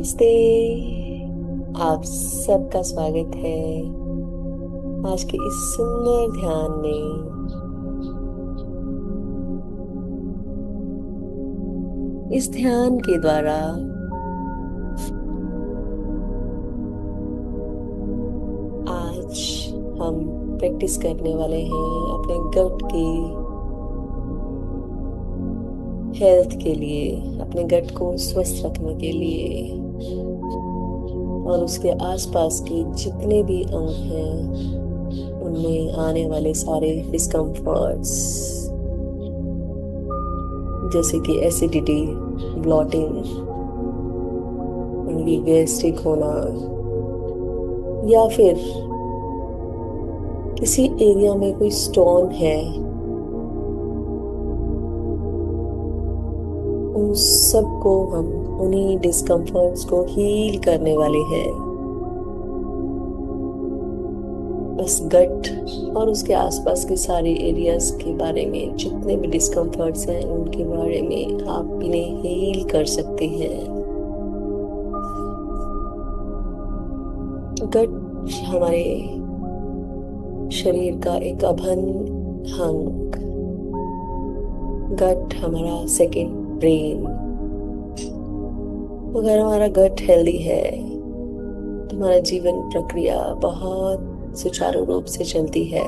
नमस्ते। आप सबका स्वागत है आज के इस सुंदर ध्यान में। इस ध्यान के द्वारा आज हम प्रैक्टिस करने वाले हैं अपने गट की हेल्थ के लिए, अपने गट को स्वस्थ रखने के लिए और उसके आसपास के जितने भी अंग हैं उनमें आने वाले सारे डिस्कम्फर्ट्स जैसे कि एसिडिटी, ब्लॉटिंग, उनकी गैस्ट्रिक होना या फिर किसी एरिया में कोई स्टोन है, उन सब को हम उन्हीं डिस्कम्फर्ट्स को हील करने वाले हैं। बस गट और उसके आसपास के सारे एरियाज के बारे में जितने भी डिस्कम्फर्ट्स हैं उनके बारे में आप इन्हें हील कर सकते हैं। गट हमारे शरीर का एक अभिन्न अंग, गट हमारा सेकंड ब्रेन। अगर हमारा गट हेल्दी है तो हमारा जीवन प्रक्रिया बहुत सुचारू रूप से चलती है।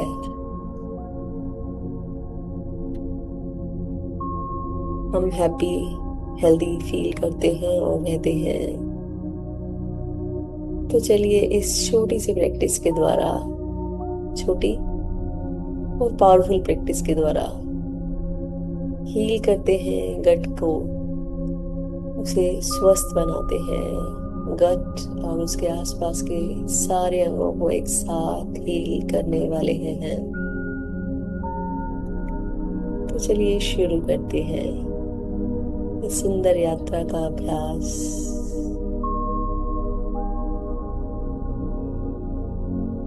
हम हैप्पी, हेल्दी फील करते हैं और रहते हैं। तो चलिए इस छोटी सी प्रैक्टिस के द्वारा, छोटी और पावरफुल प्रैक्टिस के द्वारा हील करते हैं गट को, उसे स्वस्थ बनाते हैं। गट और उसके आसपास के सारे अंगों को एक साथ हील करने वाले हैं। तो चलिए शुरू करते हैं इस सुंदर यात्रा का अभ्यास।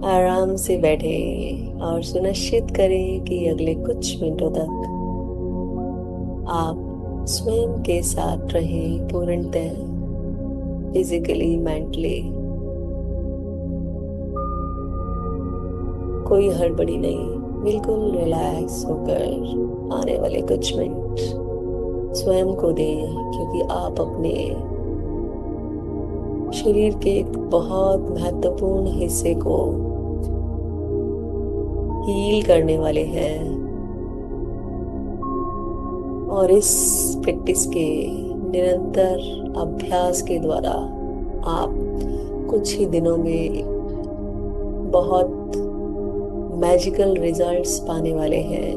आराम से बैठें और सुनिश्चित करें कि अगले कुछ मिनटों तक आप स्वयं के साथ रहें, पूर्णतः फिजिकली, मेंटली। कोई हड़बड़ी नहीं, बिल्कुल रिलैक्स होकर आने वाले कुछ मिनट स्वयं को दें, क्योंकि आप अपने शरीर के एक बहुत महत्वपूर्ण हिस्से को हील करने वाले हैं। और इस प्रैक्टिस के निरंतर अभ्यास के द्वारा आप कुछ ही दिनों में बहुत मैजिकल रिजल्ट्स पाने वाले हैं।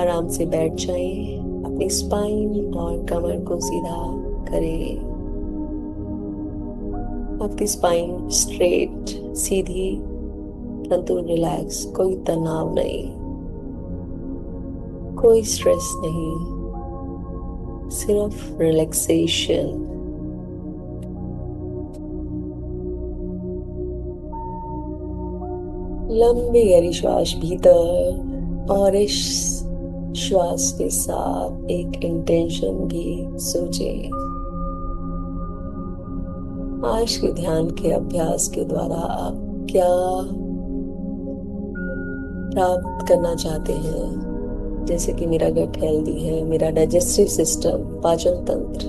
आराम से बैठ जाएं, अपनी स्पाइन और कमर को सीधा करें। आपकी स्पाइन स्ट्रेट, सीधी, परंतु रिलैक्स, कोई तनाव नहीं, कोई स्ट्रेस नहीं, सिर्फ रिलैक्सेशन। लंबी गहरी श्वास भीतर और इस श्वास के साथ एक इंटेंशन भी सोचें। आज के ध्यान के अभ्यास के द्वारा आप क्या प्राप्त करना चाहते हैं? जैसे कि मेरा गट हेल्दी है, मेरा डाइजेस्टिव सिस्टम, पाचन तंत्र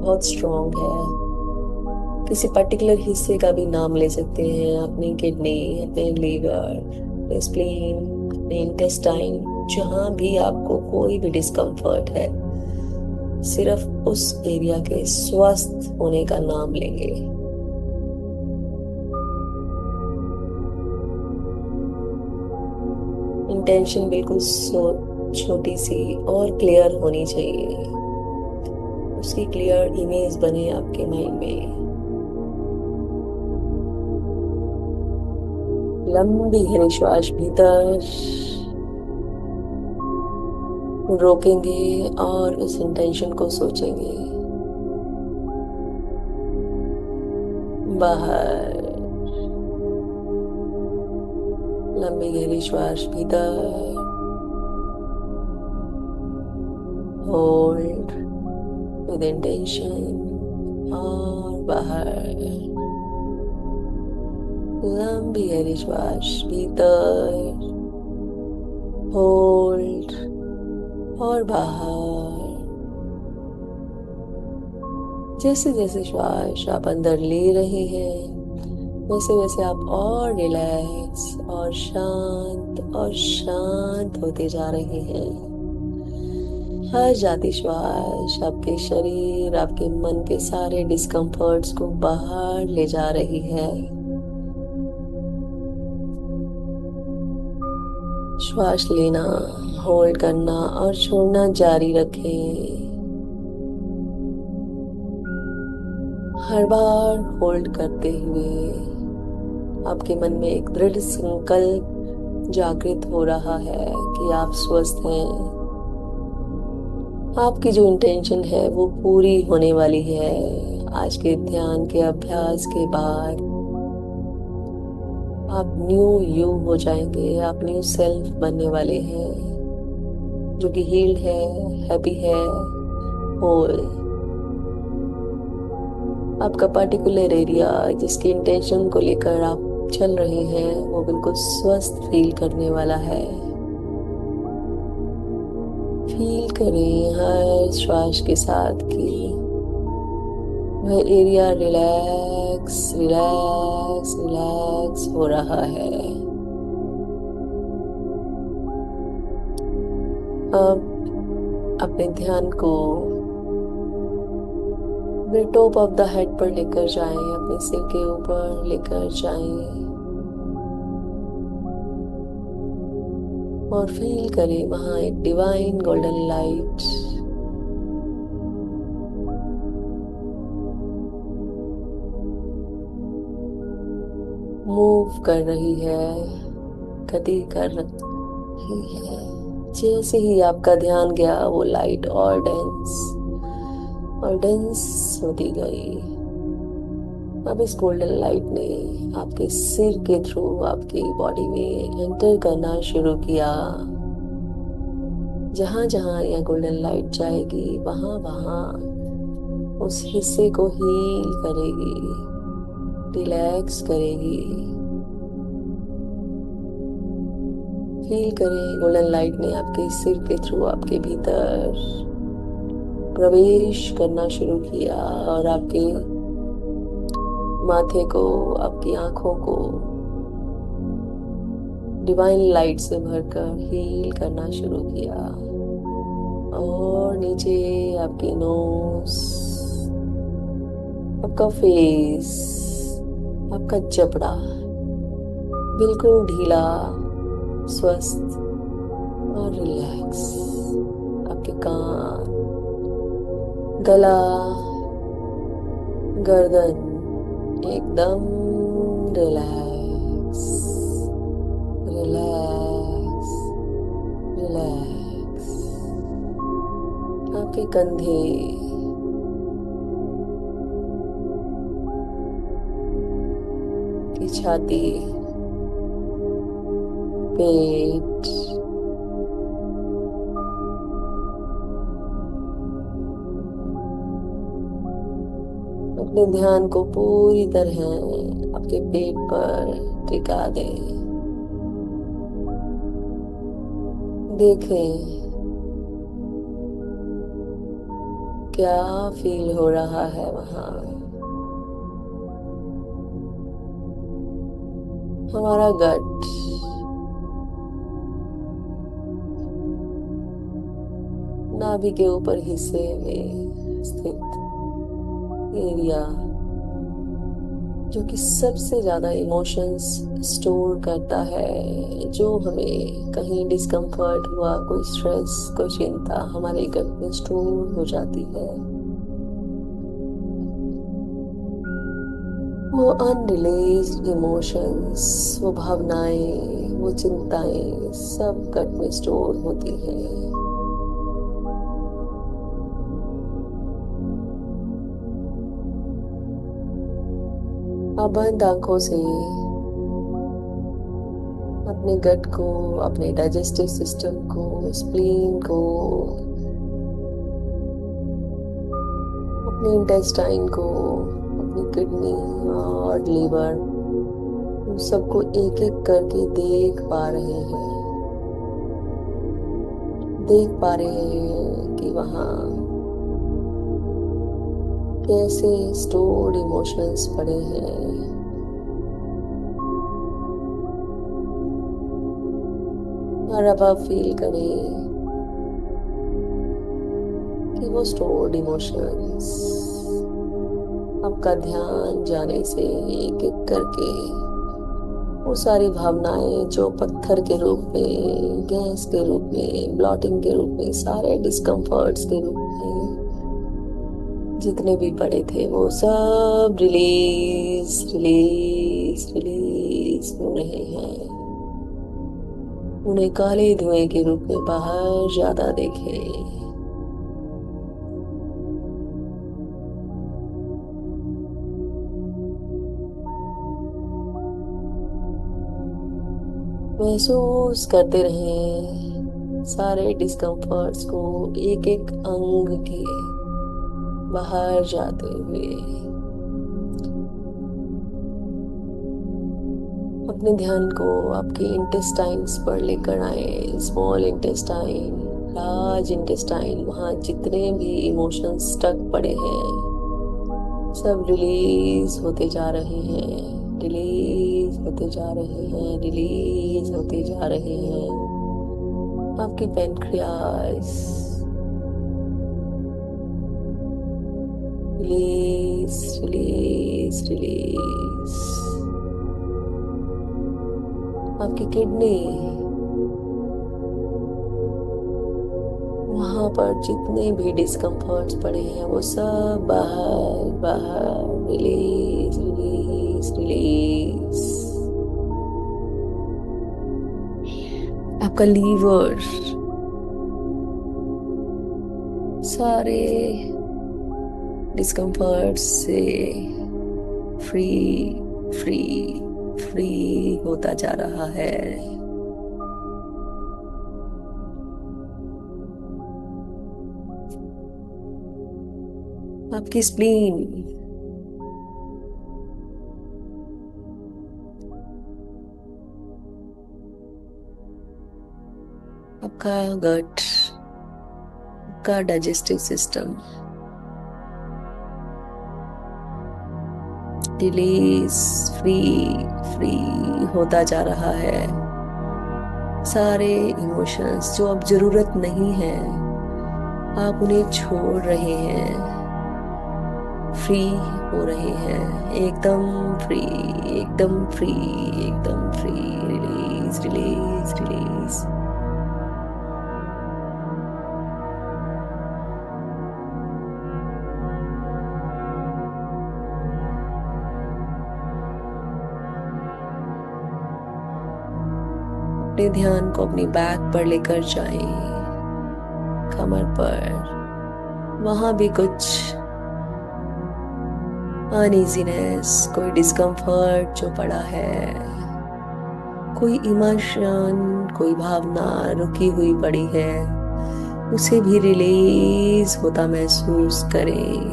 बहुत स्ट्रॉन्ग है। किसी पर्टिकुलर हिस्से का भी नाम ले सकते हैं, अपनी किडनी, अपने लीवर, अपने स्प्लीन, अपने इंटेस्टाइन, जहाँ भी आपको कोई भी डिस्कम्फर्ट है, सिर्फ उस एरिया के स्वस्थ होने का नाम लेंगे। इंटेंशन बिल्कुल छोटी सी और क्लियर होनी चाहिए। उसकी क्लियर इमेज बने आपके माइंड में। लंबी गहरी श्वास भीतर रोकेंगे और उस इंटेंशन को सोचेंगे। बाहर लंबी गहरी श्वास भीतर होल्ड विद इंटेंशन और बाहर। लंबी गहरी श्वास भीतर, होल्ड और बाहर। जैसे जैसे श्वास आप अंदर ले रहे हैं वैसे वैसे आप और रिलैक्स और शांत होते जा रहे हैं। हर जाती श्वास आपके शरीर, आपके मन के सारे डिस्कम्फर्ट्स को बाहर ले जा रही है। श्वास लेना, होल्ड करना और छोड़ना जारी रखें। हर बार होल्ड करते हुए आपके मन में एक दृढ़ संकल्प जागृत हो रहा है कि आप स्वस्थ हैं। आपकी जो इंटेंशन है वो पूरी होने वाली है। आज के ध्यान के अभ्यास के बाद आप न्यू यू हो जाएंगे, आप न्यू सेल्फ बनने वाले हैं जो कि हील्ड है, हैप्पी है, होल। आपका पर्टिकुलर एरिया जिसकी इंटेंशन को लेकर आप चल रहे हैं वो बिल्कुल स्वस्थ फील करने वाला है। फील करें हर श्वास के साथ कि वह एरिया रिलैक्स रिलैक्स रिलैक्स हो रहा है। अब अपने ध्यान को अपने टॉप ऑफ द हेड पर लेकर जाएं, अपने सिर के ऊपर लेकर जाएं और फील करें वहां एक डिवाइन गोल्डन लाइट मूव कर रही है, गति कर रही है। जैसे ही आपका ध्यान गया वो लाइट और डेंस होती गई। अब इस गोल्डन लाइट ने आपके सिर के थ्रू आपकी बॉडी में एंटर करना शुरू किया। जहां जहां यह गोल्डन लाइट जाएगी वहां वहां उस हिस्से को हील करेगी, रिलैक्स करेगी। फील करें गोल्डन लाइट ने आपके सिर के थ्रू आपके भीतर प्रवेश करना शुरू किया और आपके माथे को, आपकी आंखों को डिवाइन लाइट से भरकर हील करना शुरू किया। और नीचे आपकी नोज, आपका फेस, आपका जबड़ा बिल्कुल ढीला, स्वस्थ और रिलैक्स। आपके कान, गला, गर्दन एकदम रिलैक्स रिलैक्स रिलैक्स। आपके कंधे, की छाती, पेट, अपने ध्यान को पूरी तरह आपके पेट पर टिका दें। देखें क्या फील हो रहा है वहां। हमारा गट, नाभि के ऊपर हिस्से में स्थित एरिया जो कि सबसे ज्यादा इमोशंस स्टोर करता है। जो हमें कहीं डिस्कम्फर्ट हुआ, कोई स्ट्रेस, कोई चिंता हमारे गट में स्टोर हो जाती है। वो अनरिलीज्ड इमोशंस, वो भावनाएं, वो चिंताएं सब गट में स्टोर होती हैं। आप बंद आंखों से अपने गट को, अपने डाइजेस्टिव सिस्टम को, स्प्लीन को अपने इंटेस्टाइन को, अपनी किडनी और लीवर, उन सबको एक एक करके देख पा रहे हैं। देख पा रहे हैं कि वहाँ कैसे स्टोर्ड इमोशंस पड़े हैं। और अब आप फील करें कि वो स्टोर्ड इमोशंस आपका ध्यान जाने से एक एक करके वो सारी भावनाएं जो पत्थर के रूप में, गैस के रूप में, ब्लॉटिंग के रूप में, सारे डिस्कम्फर्ट्स के रूप में जितने भी पड़े थे वो सब रिलीज रिलीज रिलीज हो रहे हैं। उन्हें काले धुएं के रूप में बाहर ज्यादा देखें। महसूस करते रहें सारे डिस्कम्फर्ट्स को एक एक अंग के बाहर जाते हुए। अपने ध्यान को आपके इंटेस्टाइन्स पर लेकर आए। स्मॉल इंटेस्टाइन, लार्ज इंटेस्टाइन, वहाँ जितने भी इमोशंस स्टक पड़े हैं सब रिलीज होते जा रहे हैं, रिलीज होते जा रहे हैं, रिलीज होते जा रहे हैं। आपकी पैनक्रियास रिलीज रिलीज रिलीज। आपकी किडनी, वहां पर जितने भी डिस्कम्फर्ट्स पड़े हैं वो सब बाहर बाहर, रिलीज रिलीज रिलीज। आपका लीवर, सारे डिस्कम्फर्ट्स से फ्री फ्री फ्री होता जा रहा है। आपकी स्प्लीन, आपका गट, आपका digestive system release free free होता जा रहा है। सारे इमोशंस जो अब जरूरत नहीं है आप उन्हें छोड़ रहे हैं, फ्री हो रहे हैं, एकदम फ्री, एकदम फ्री, एकदम फ्री। Release release release. अपने ध्यान को अपनी बैक पर लेकर जाएं, कमर पर। वहां भी कुछ अनईजीनेस, कोई डिस्कम्फर्ट जो पड़ा है, कोई इमोशन, कोई भावना रुकी हुई पड़ी है, उसे भी रिलीज होता महसूस करें,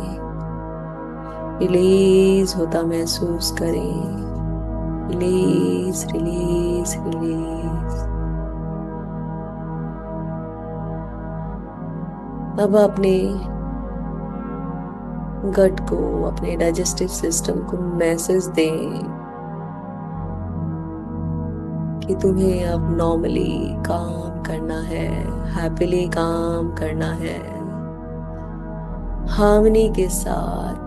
रिलीज होता महसूस करें। Release release release. अब अपने गट को, अपने डाइजेस्टिव सिस्टम को मैसेज दें कि तुम्हें अब नॉर्मली काम करना है, हैप्पीली काम करना है, हार्मनी के साथ,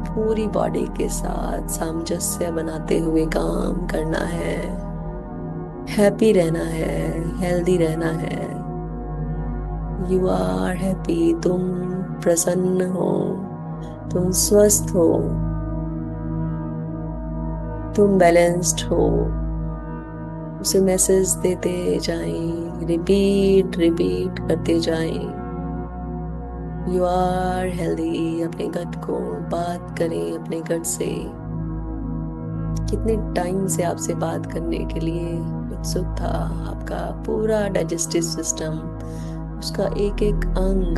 पूरी बॉडी के साथ सामंजस्य बनाते हुए काम करना है, हैप्पी रहना है, हेल्दी रहना है। यू आर हैप्पी, तुम प्रसन्न हो, तुम स्वस्थ हो, तुम बैलेंस्ड हो। उसे मैसेज देते जाएं, रिपीट रिपीट करते जाएं। You are healthy. अपने गट को बात करें, अपने गट से। कितने टाइम से आपसे बात करने के लिए उत्सुक था। आपका पूरा डाइजेस्टिव सिस्टम, उसका एक एक अंग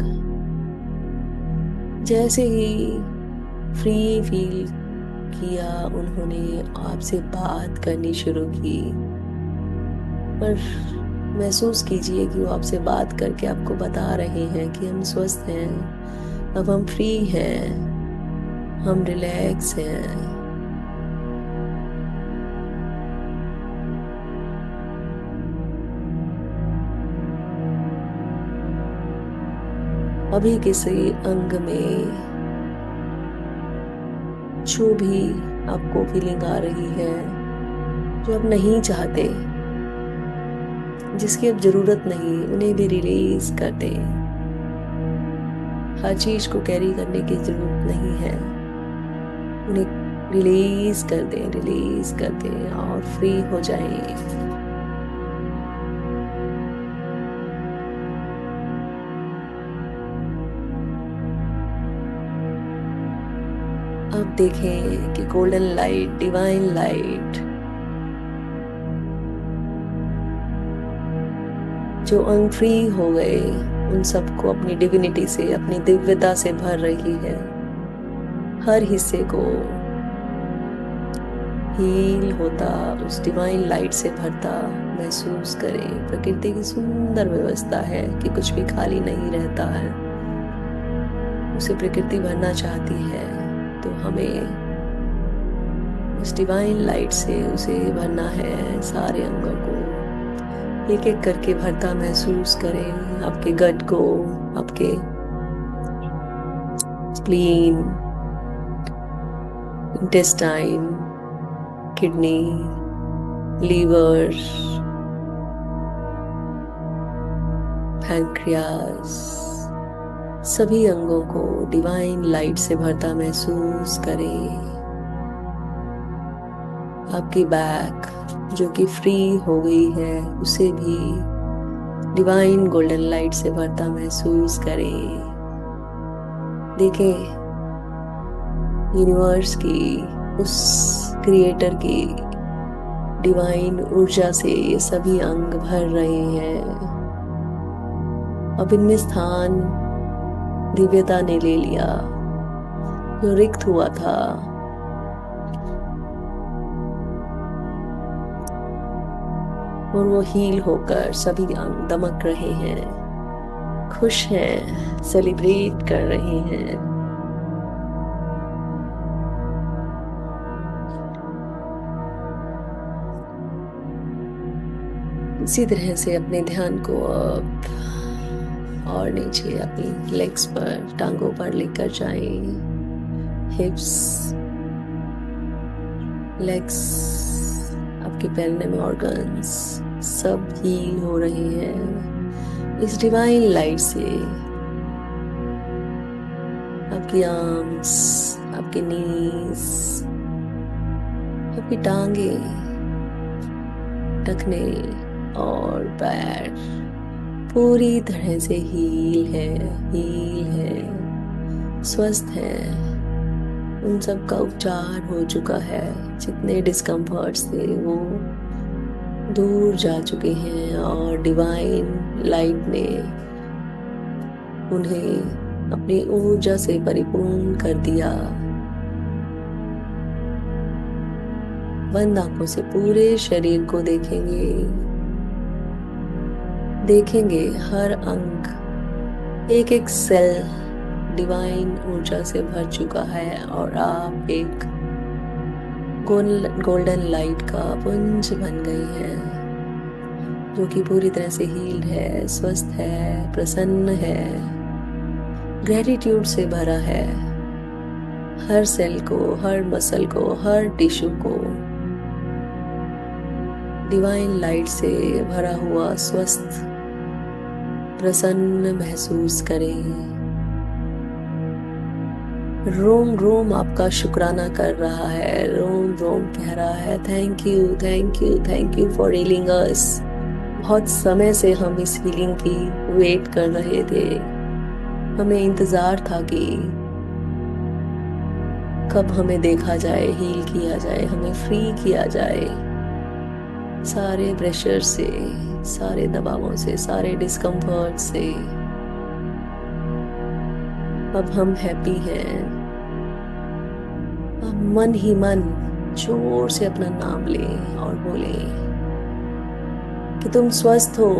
जैसे ही फ्री फील किया, उन्होंने आपसे बात करनी शुरू की। पर महसूस कीजिए कि वो आपसे बात करके आपको बता रहे हैं कि हम स्वस्थ हैं, अब हम फ्री हैं, हम रिलैक्स हैं। अभी किसी अंग में जो भी आपको फीलिंग आ रही है, जो आप नहीं चाहते, जिसकी अब जरूरत नहीं, उन्हें भी रिलीज कर दें। हर चीज को कैरी करने की जरूरत नहीं है, उन्हें रिलीज कर दें, रिलीज कर दें और फ्री हो जाएं। अब देखें कि गोल्डन लाइट, डिवाइन लाइट जो अंग फ्री हो गए, उन सबको अपनी डिविनिटी से, अपनी दिव्यता से भर रही है। हर हिस्से को हील होता, उस डिवाइन लाइट से भरता महसूस करें। प्रकृति की सुंदर व्यवस्था है कि कुछ भी खाली नहीं रहता है, उसे प्रकृति भरना चाहती है। तो हमें उस डिवाइन लाइट से उसे भरना है। सारे अंगों को एक एक करके भरता महसूस करें। आपके गट को, आपके spleen, intestine, kidney, liver, pancreas, सभी अंगों को डिवाइन लाइट से भरता महसूस करें। आपकी बैक जो कि फ्री हो गई है, उसे भी डिवाइन गोल्डन लाइट से भरता महसूस करें। देखें यूनिवर्स की, उस क्रिएटर की डिवाइन ऊर्जा से ये सभी अंग भर रहे हैं। अब इनमें स्थान दिव्यता ने ले लिया, जो रिक्त हुआ था। और वो हील होकर सभी अंग दमक रहे हैं, खुश हैं, सेलिब्रेट कर रहे हैं। इसी तरह से अपने ध्यान को अब और नीचे अपनी लेग्स पर, टांगों पर लेकर जाएं। हिप्स, लेग्स, आपके पैर में ऑर्गन्स सब हील हो रहे हैं इस डिवाइन लाइट से। आपकी आर्म्स, आपके नीज, आपकी टांगे, टखने और पैर पूरी तरह से हील है, स्वस्थ है। उन सब का उपचार हो चुका है। जितने डिस्कम्फर्ट्स थे वो दूर जा चुके हैं और डिवाइन लाइट ने उन्हें अपनी ऊर्जा से परिपूर्ण कर दिया। बंद आंखों से पूरे शरीर को देखेंगे हर अंग, एक एक सेल डिवाइन ऊर्जा से भर चुका है और आप एक गोल्डन लाइट का पुंज बन गई है, जो कि पूरी तरह से हील्ड है, स्वस्थ है, प्रसन्न है, ग्रेटिट्यूड से भरा है। हर सेल को, हर मसल को, हर टिश्यू को डिवाइन लाइट से भरा हुआ स्वस्थ, प्रसन्न महसूस करें। रोम रोम आपका शुक्राना कर रहा है, रोम रोम कह रहा है thank you, thank you, thank you for healing us. बहुत समय से हम इस हीलिंग की वेट कर रहे थे। हमें इंतजार था कि कब हमें देखा जाए, हील किया जाए, हमें फ्री किया जाए सारे प्रेशर से, सारे दबावों से, सारे डिस्कम्फर्ट से। अब हम हैप्पी हैं। अब मन ही मन जोर से अपना नाम ले और बोले कि तुम स्वस्थ हो,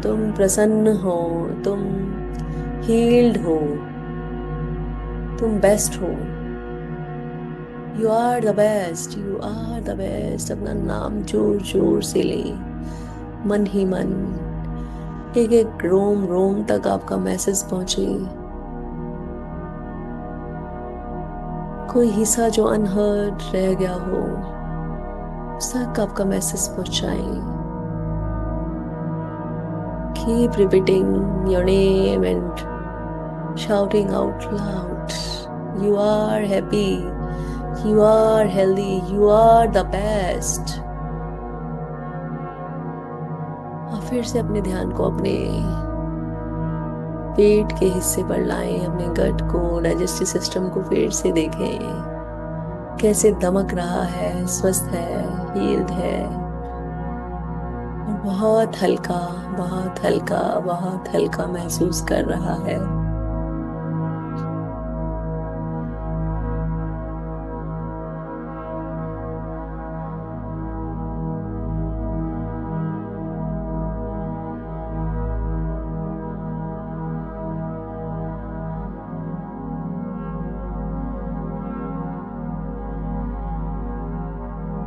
तुम प्रसन्न हो, तुम हील्ड हो, तुम बेस्ट हो। You are the best, you are the best. अपना नाम जोर जोर से ले, मन ही मन। एक एक रोम रोम तक आपका मैसेज पहुंचे। कोई हिस्सा जो अनहर्ड रह गया हो, उस तक आपका मैसेज पहुंचाएं। Keep repeating your name and shouting out loud. You are happy. You are healthy. You are the best. और फिर से अपने ध्यान को अपने पेट के हिस्से पर लाएं, अपने गट को, डाइजेस्टिव सिस्टम को फिर से देखें कैसे दमक रहा है, स्वस्थ है, हील्ड है और बहुत हल्का, बहुत हल्का, बहुत हल्का महसूस कर रहा है।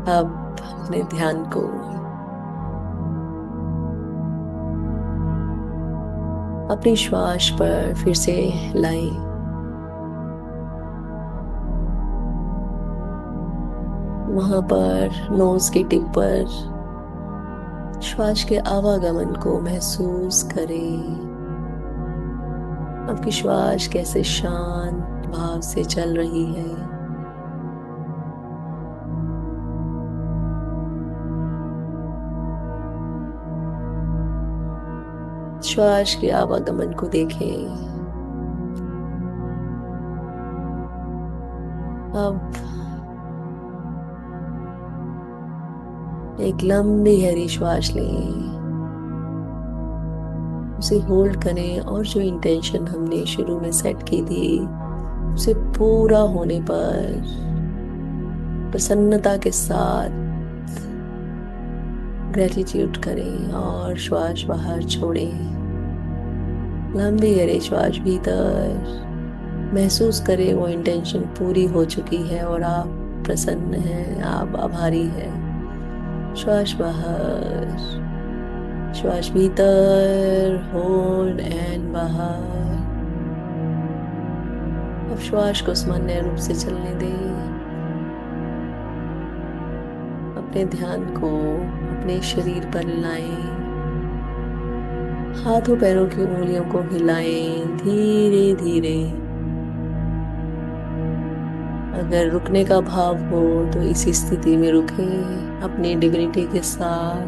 अब अपने ध्यान को अपनी श्वास पर फिर से लाएं। वहां पर नोज की टिप पर श्वास के आवागमन को महसूस करें। आपकी श्वास कैसे शांत भाव से चल रही है। श्वास के आवागमन को देखें। अब एक लंबी गहरी श्वास लें, उसे होल्ड करें और जो इंटेंशन हमने शुरू में सेट की थी उसे पूरा होने पर प्रसन्नता के साथ ग्रेटिट्यूड करें और श्वास बाहर छोड़ें। लंबी गहरी श्वास भीतर, महसूस करें वो इंटेंशन पूरी हो चुकी है और आप प्रसन्न हैं, आप आभारी हैं। श्वास बाहर, श्वास भीतर, होल्ड एंड बाहर। अब श्वास को सामान्य रूप से चलने दें। अपने ध्यान को अपने शरीर पर लाएं। हाथों पैरों की उंगलियों को हिलाएं धीरे धीरे। अगर रुकने का भाव हो तो इसी स्थिति में रुकें अपनी डिग्निटी के साथ,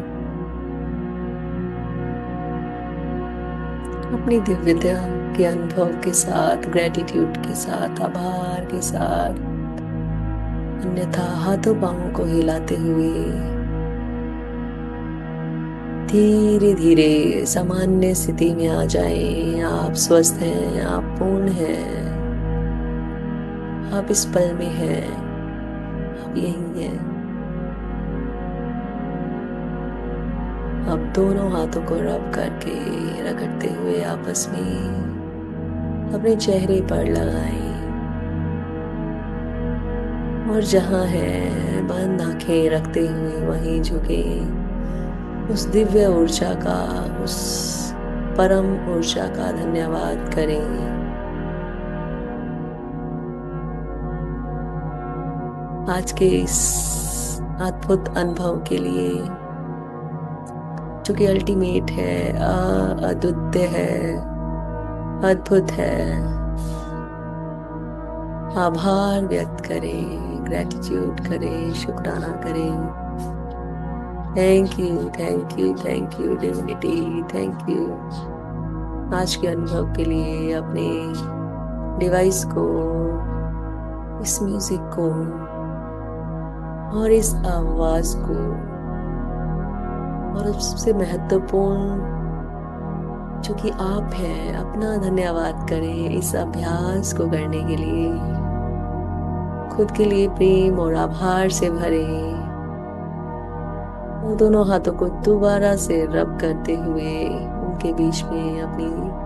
अपनी दिव्यता के अनुभव के साथ, ग्रेटिट्यूड के साथ, आभार के साथ। अन्यथा हाथों पांवों को हिलाते हुए धीरे धीरे सामान्य स्थिति में आ जाएं। आप स्वस्थ हैं, आप पूर्ण हैं, आप इस पल में हैं, आप यही हैं। अब दोनों हाथों को रब करके रगड़ते हुए आपस में अपने चेहरे पर लगाएं और जहां है बंद आंखें रखते हुए वहीं झुके। उस दिव्य ऊर्जा का, उस परम ऊर्जा का धन्यवाद करें। आज के इस अद्भुत अनुभव के लिए जो कि अल्टीमेट है, अद्वितीय है, अद्भुत है, आभार व्यक्त करें, ग्रेटिट्यूड करें, शुक्राना करें। Thank you, thank you, thank you divinity, thank you. आज के अनुभव के लिए अपने डिवाइस को, इस म्यूजिक को और इस आवाज को और सबसे महत्वपूर्ण जो कि आप हैं, अपना धन्यवाद करें इस अभ्यास को करने के लिए। खुद के लिए प्रेम और आभार से भरे और दोनों हाथों को दोबारा से रब करते हुए उनके बीच में अपनी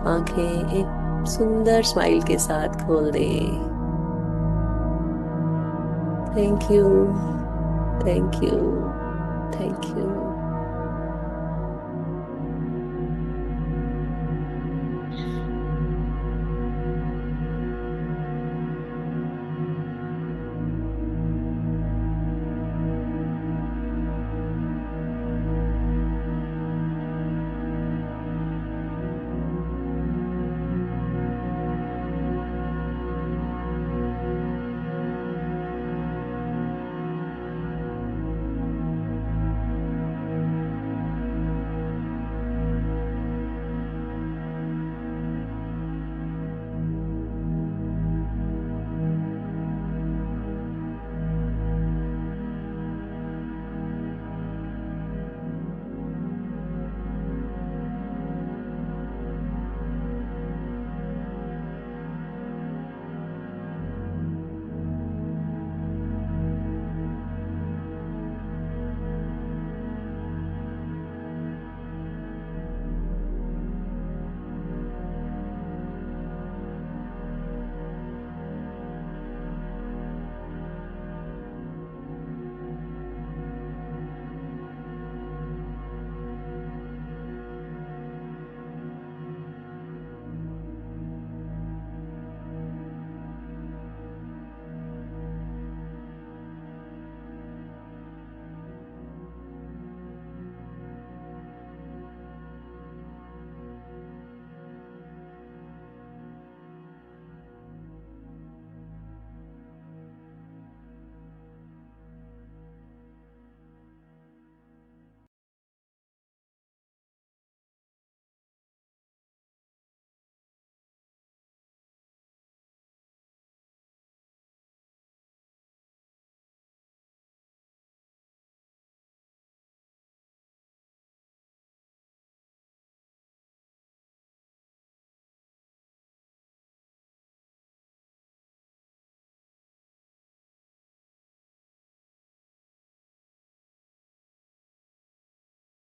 आंखें एक सुंदर स्माइल के साथ खोल दें। Thank you, thank you, thank you.